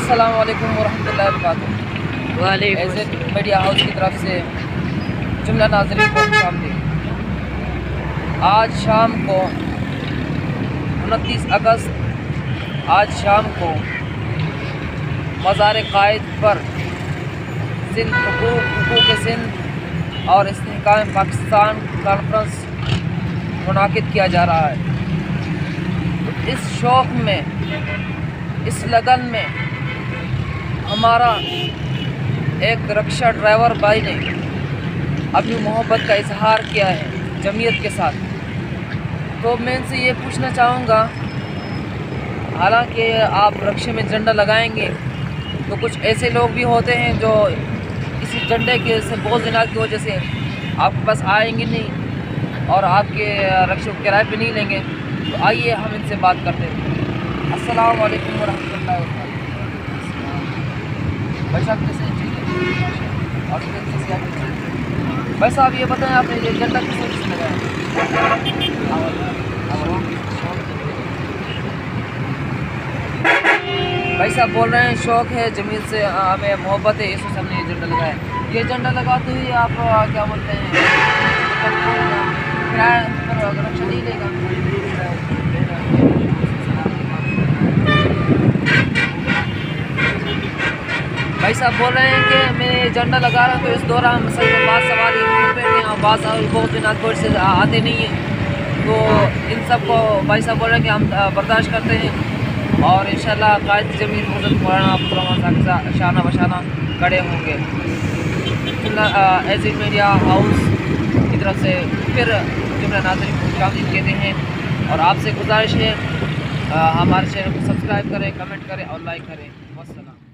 अस्सलाम वालेकुम वरहमतुल्लाहि वबरकातुहू। वालेकुम मीडिया हाउस की तरफ से जुमला नाज़रीन को खुशामदीद। आज शाम को 29 अगस्त आज शाम को मज़ार कायद पर सिंध हुकूक सिंध और इस्तेहकाम पाकिस्तान कॉन्फ्रेंस मुनाकिद किया जा रहा है। तो इस शौक़ में, इस लगन में हमारा एक रिक्शा ड्राइवर भाई ने अपनी मोहब्बत का इजहार किया है जमीयत के साथ। तो मैं इनसे ये पूछना चाहूँगा, हालांकि आप रिक्शे में झंडा लगाएंगे तो कुछ ऐसे लोग भी होते हैं जो इसी झंडे के से बहुत दिनों की वजह से आपके पास आएंगे नहीं और आपके रिक्शे को किराए पे नहीं लेंगे। तो आइए हम इनसे बात करते हैं। अस्सलाम वालेकुम वरहमतुल्लाहि वबरकातुहू। भाई साहब कैसे हैं? ठीक है। और कैसे हैं? भाई साहब ये बताएं, आपने ये झंडा किस वजह से लगाया? भाई साहब बोल रहे हैं शौक़ है, जमीन से हमें मोहब्बत है, इस वजह से हमने ये झंडा लगाया। ये झंडा लगाते हुए आप क्या बोलते हैं, किराया पर रिक्शा नहीं लेगा? भाई साहब बोल रहे हैं कि मैं झंडा लगा रहा हूँ तो इस दौरान बास सवारी पे हैं, बास बहुत दिन आगे से आते नहीं हैं। तो इन सब को भाई साहब बोल रहे हैं कि हम बर्दाश्त करते हैं और इंशाल्लाह कायद ज़मीन हज़रत मौलाना शाना बशाना खड़े होंगे। एज मीडिया हाउस की तरफ से फिर जुमला नाज़रीन को खुशामदीद कहते हैं और आपसे गुजारिश है हमारे चैनल को सब्सक्राइब करें, कमेंट करें और लाइक करें। वस्सलाम।